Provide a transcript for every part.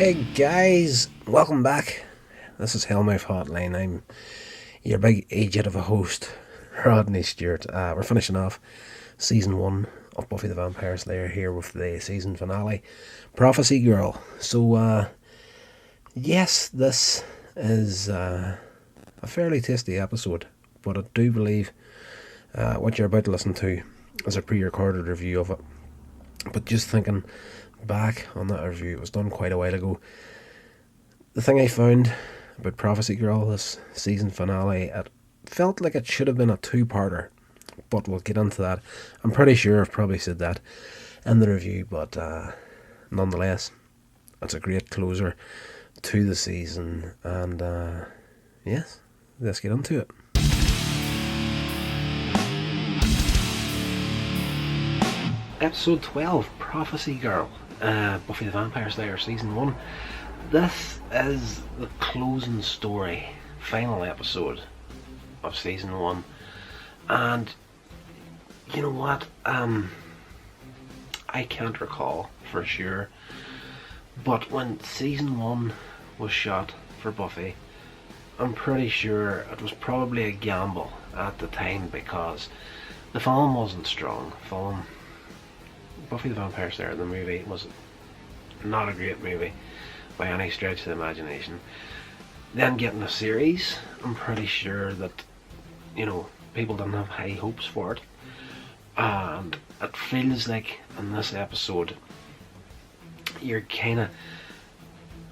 Hey guys, welcome back. This is Hellmouth Hotline. I'm your big agent of a host, Rodney Stewart. We're finishing off season 1 of Buffy the Vampire Slayer here with the season finale, Prophecy Girl. So, yes, this is a fairly tasty episode, but I do believe what you're about to listen to is a pre-recorded review of it. But just thinking back on that review, it was done quite a while ago. The thing I found about Prophecy Girl, this season finale, it felt like it should have been a two-parter, but we'll get into that. I'm pretty sure I've probably said that in the review, but nonetheless, it's a great closer to the season, and yes, let's get into it. Episode 12, Prophecy Girl, Buffy the Vampire Slayer Season 1. This is the closing story, final episode of Season 1. And, you know what, I can't recall for sure, but when Season 1 was shot for Buffy, I'm pretty sure it was probably a gamble at the time, because the film wasn't strong. Buffy the Vampire Slayer, the movie, was not a great movie by any stretch of the imagination. Then getting a series, I'm pretty sure that, people didn't have high hopes for it. And it feels like in this episode, I kinda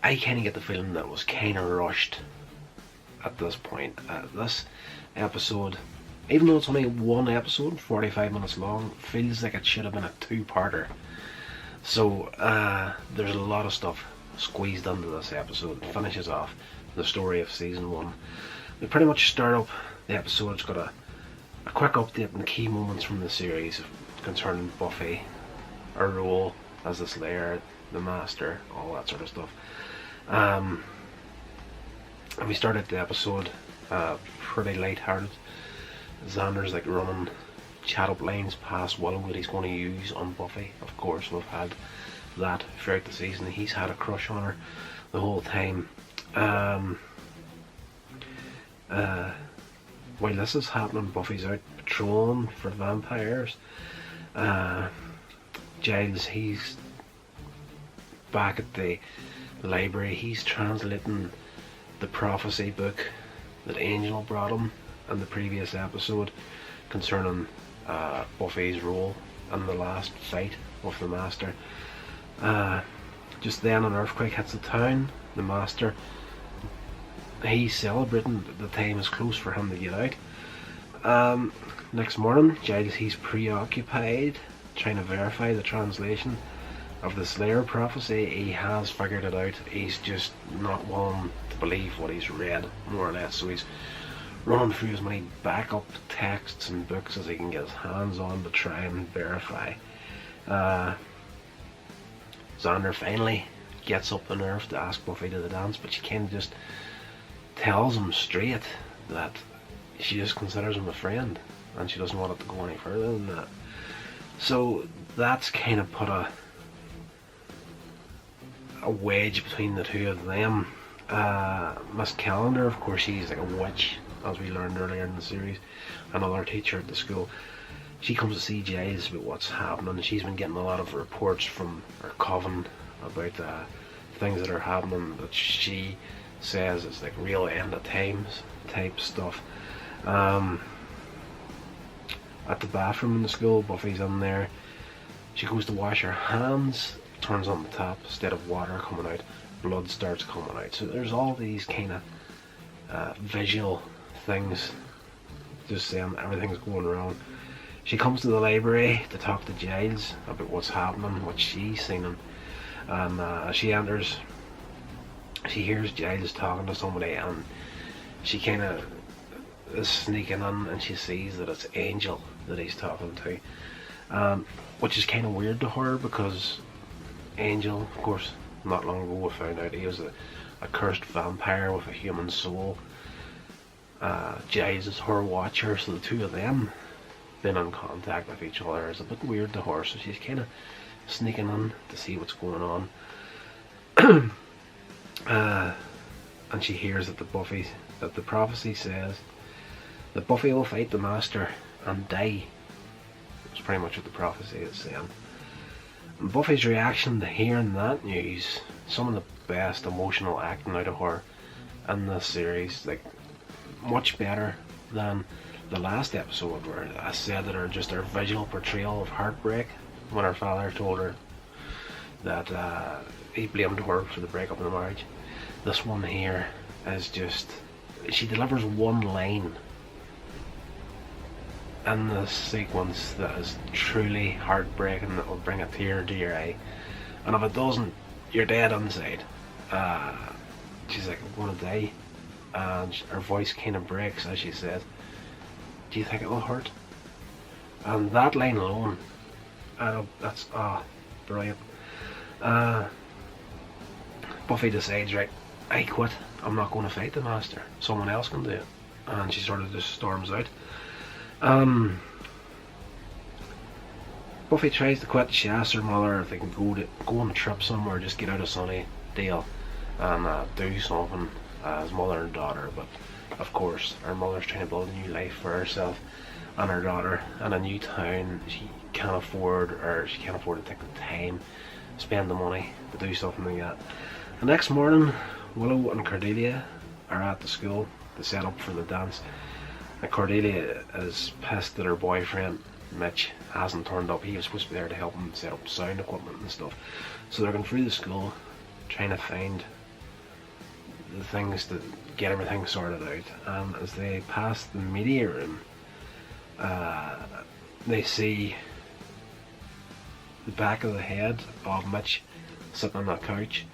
get the feeling that it was kinda rushed at this point. This episode, even though it's only one episode, 45 minutes long, feels like it should have been a two-parter. So there's a lot of stuff squeezed into this episode. It finishes off the story of Season 1. We pretty much start up the episode. It's got a quick update on the key moments from the series concerning Buffy, her role as the Slayer, the Master, all that sort of stuff. And we started the episode pretty light-hearted. Xander's like running chat-up lines past Willow that he's going to use on Buffy. Of course, we've had that throughout the season. He's had a crush on her the whole time. While this is happening, Buffy's out patrolling for vampires. Giles, he's back at the library. He's translating the prophecy book that Angel brought him in the previous episode concerning Buffy's role in the last fight with the Master. Just then an earthquake hits the town. The Master, he's celebrating that the time is close for him to get out. Next morning, Giles, he's preoccupied trying to verify the translation of the Slayer prophecy. He has figured it out. He's just not willing to believe what he's read, more or less, so he's running through as many backup texts and books as he can get his hands on to try and verify. Xander finally gets up the nerve to ask Buffy to the dance, but she kind of just tells him straight that she just considers him a friend and she doesn't want it to go any further than that. So that's kind of put a wedge between the two of them. Miss Calendar, of course, she's like a witch, as we learned earlier in the series, another teacher at the school. She comes to see Giles about what's happening. She's been getting a lot of reports from her coven about things that are happening that she says is like real end of times type stuff. At the bathroom in the school, Buffy's in there. She goes to wash her hands, turns on the tap. Instead of water coming out, blood starts coming out. So there's all these kind of visual things just saying everything's going wrong. She comes to the library to talk to Giles about what's happening, what she's seen, and as she enters, she hears Giles talking to somebody, and she kind of is sneaking in and she sees that it's Angel that he's talking to, which is kind of weird to her, because Angel, of course, not long ago we found out he was a cursed vampire with a human soul. Giles is her watcher, so the two of them being in contact with each other is a bit weird to her, so she's kind of sneaking in to see what's going on. And she hears that the prophecy says that Buffy will fight the Master and die. That's pretty much what the prophecy is saying. And Buffy's reaction to hearing that news, some of the best emotional acting out of her in this series, like much better than the last episode where I said that her visual portrayal of heartbreak when her father told her that he blamed her for the breakup of the marriage. This one here is just, she delivers one line in this sequence that is truly heartbreaking, that will bring a tear to your eye, and if it doesn't, you're dead inside. She's like, I'm gonna die, and her voice kind of breaks as she says, do you think it will hurt? And that line alone, that's brilliant. Buffy decides, right, I quit, I'm not going to fight the Master, someone else can do it, and she sort of just storms out. Buffy tries to quit. She asks her mother if they can go on a trip somewhere, just get out of Sunnydale and do something as mother and daughter, but of course her mother's trying to build a new life for herself and her daughter in a new town. She can't afford to take the time, spend the money to do something like that. The next morning, Willow and Cordelia are at the school to set up for the dance, and Cordelia is pissed that her boyfriend Mitch hasn't turned up. He was supposed to be there to help them set up sound equipment and stuff, so they're going through the school trying to find the things to get everything sorted out. And as they pass the media room, they see the back of the head of Mitch sitting on that couch,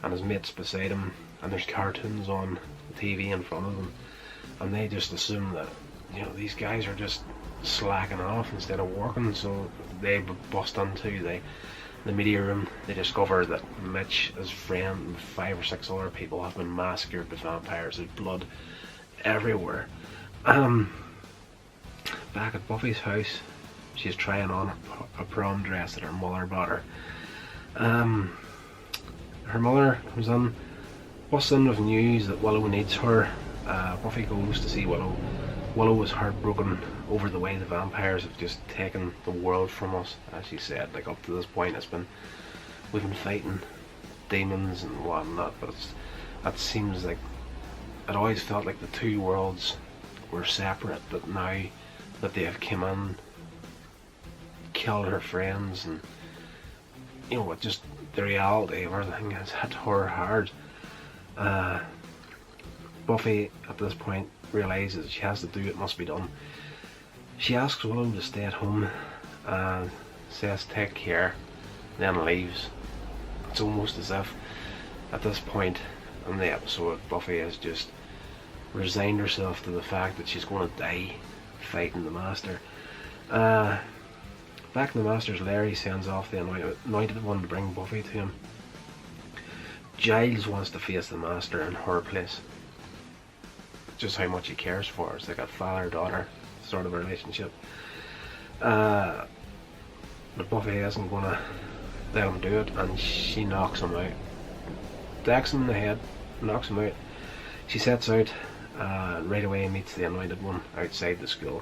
and his mates beside him, and there's cartoons on the TV in front of them, and they just assume that, you know, these guys are just slacking off instead of working, so they bust into the media room. They discover that Mitch, his friend, and 5 or 6 other people have been massacred by vampires. There's blood everywhere. Back at Buffy's house, she's trying on a prom dress that her mother bought her. Her mother comes in, busts in with news that Willow needs her. Buffy goes to see Willow. Willow was heartbroken over the way the vampires have just taken the world from us. As she said, like, up to this point we've been fighting demons and whatnot, but it seems like it always felt like the two worlds were separate, but now that they have come in, killed her friends, and you know what, just the reality of everything has hit her hard. Buffy at this point realises she has to do what must be done. She asks Willow to stay at home and says take care, then leaves. It's almost as if at this point in the episode Buffy has just resigned herself to the fact that she's going to die fighting the Master. Back in the Master's lair, he sends off the anointed one to bring Buffy to him. Giles wants to face the Master in her place. Just how much he cares for her. It's like a father-daughter sort of a relationship. But Buffy isn't going to let him do it, and she knocks him out. Decks him in the head, knocks him out. She sets out, right away meets the anointed one outside the school.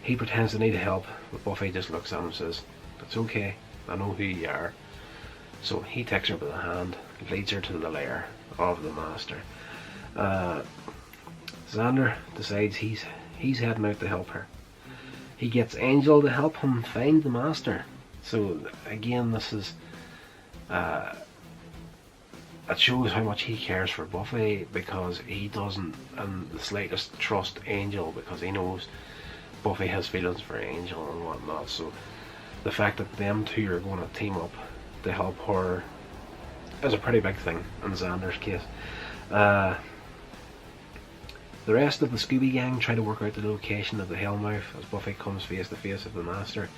He pretends to need help, but Buffy just looks at him and says, "It's okay, I know who you are." So he takes her by the hand, leads her to the lair of the Master. Xander decides he's heading out to help her. He gets Angel to help him find the Master. So again, this is it shows how much he cares for Buffy, because he doesn't in the slightest trust Angel, because he knows Buffy has feelings for Angel and whatnot. So the fact that them two are going to team up to help her is a pretty big thing in Xander's case. The rest of the Scooby Gang try to work out the location of the Hellmouth as Buffy comes face to face with the Master.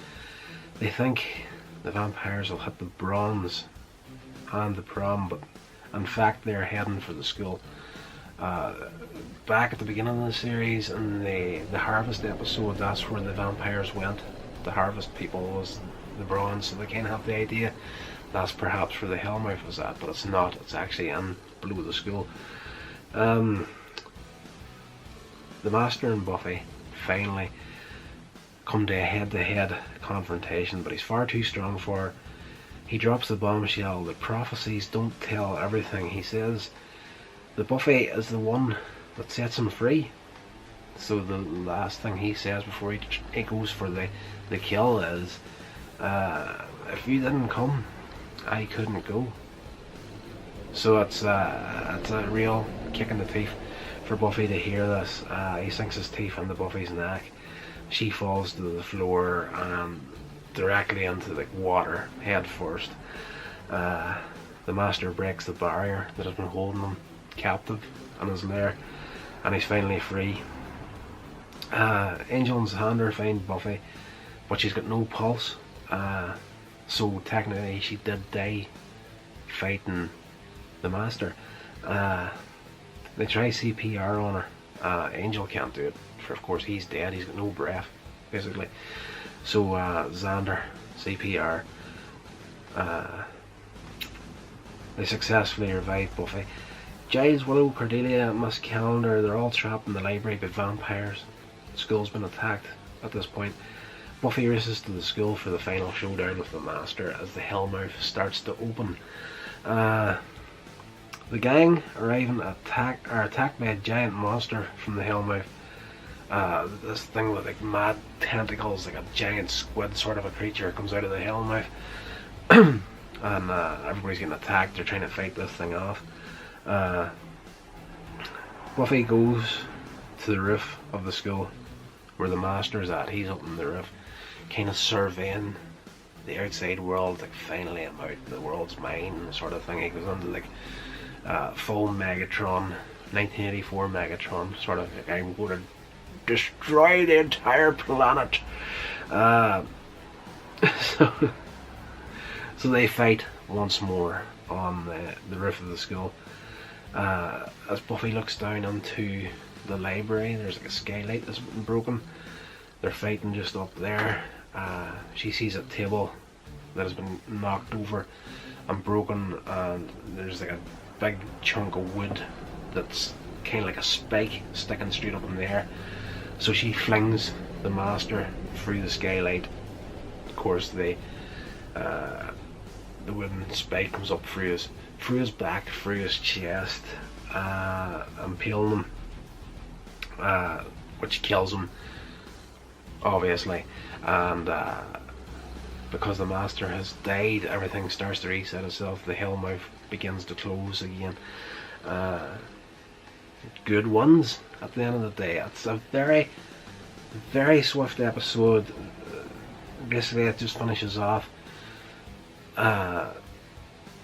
They think the vampires will hit the bronze and the prom, but in fact they're heading for the school. Back at the beginning of the series, in the Harvest episode, that's where the vampires went. The Harvest people was the bronze, so they kind of have the idea that's perhaps where the Hellmouth was at, but it's not. It's actually in below the school. The Master and Buffy finally come to a head-to-head confrontation, but he's far too strong for her. He drops the bombshell that prophecies don't tell everything. He says that Buffy is the one that sets him free. So the last thing he says before he goes for the kill is, if you didn't come, I couldn't go. So it's a real kick in the teeth for Buffy to hear this. He sinks his teeth into Buffy's neck. She falls to the floor and directly into the water head first. The Master breaks the barrier that has been holding him captive in his lair, and he's finally free. Angel and Xander find Buffy, but she's got no pulse. So technically she did die fighting the Master. They try CPR on her. Angel can't do it, for of course he's dead. He's got no breath, basically. So Xander CPR. They successfully revive Buffy. Giles, Willow, Cordelia, Miss Calendar, they're all trapped in the library by vampires. The school's been attacked at this point. Buffy races to the school for the final showdown with the Master as the Hellmouth starts to open. The gang arriving are attacked by a giant monster from the Hellmouth. This thing with like mad tentacles, like a giant squid sort of a creature, comes out of the Hellmouth. And everybody's getting attacked. They're trying to fight this thing off. Buffy goes to the roof of the school where the Master's at. He's up on the roof, kind of surveying the outside world, like finally I'm out, the world's mine sort of thing. He goes into like full Megatron, 1984 Megatron sort of like, I'm going to destroy the entire planet. So they fight once more on the roof of the school. As Buffy looks down into the library, there's like a skylight that's been broken. They're fighting just up there. She sees a table that has been knocked over and broken, and there's like a big chunk of wood that's kind of like a spike sticking straight up in the air. So she flings the Master through the skylight. Of course, the wooden spike comes up through his back, through his chest, impaling him, which kills him, obviously. And because the Master has died, everything starts to reset itself. The Hellmouth begins to close again. Good ones at the end of the day. It's a very, very swift episode. Basically, it just finishes off.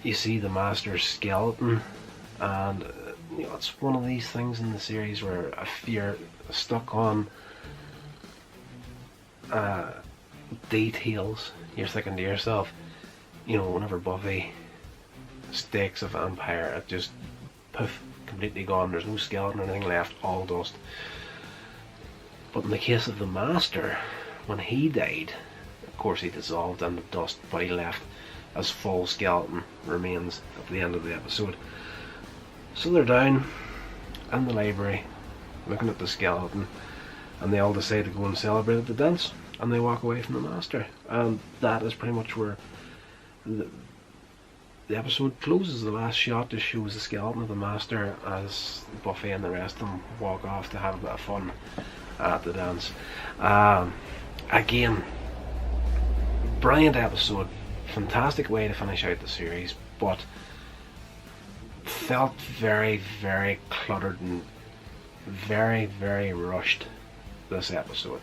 You see the Master's skeleton, and you know, it's one of these things in the series where if you're stuck on details, you're thinking to yourself, you know, whenever Buffy stakes a vampire, it just poof, completely gone. There's no skeleton or anything left, all dust. But in the case of the Master, when he died, of course he dissolved into dust, but he left as full skeleton remains at the end of the episode. So they're down in the library looking at the skeleton, and they all decide to go and celebrate at the dance, and they walk away from the Master. And that is pretty much where the episode closes. The last shot just shows the skeleton of the Master as Buffy and the rest of them walk off to have a bit of fun at the dance. Again, brilliant episode, fantastic way to finish out the series, but felt very, very cluttered and very, very rushed, this episode.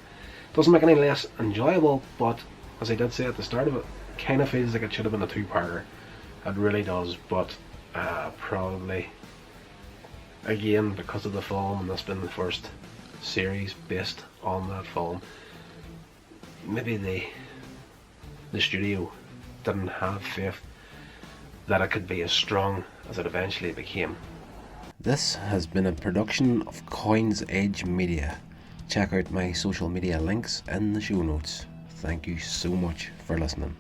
Doesn't make it any less enjoyable, but as I did say at the start of it, kind of feels like it should have been a two-parter. It really does, but probably, again, because of the film, and this being the first series based on that film, maybe the studio didn't have faith that it could be as strong as it eventually became. This has been a production of Coins Edge Media. Check out my social media links in the show notes. Thank you so much for listening.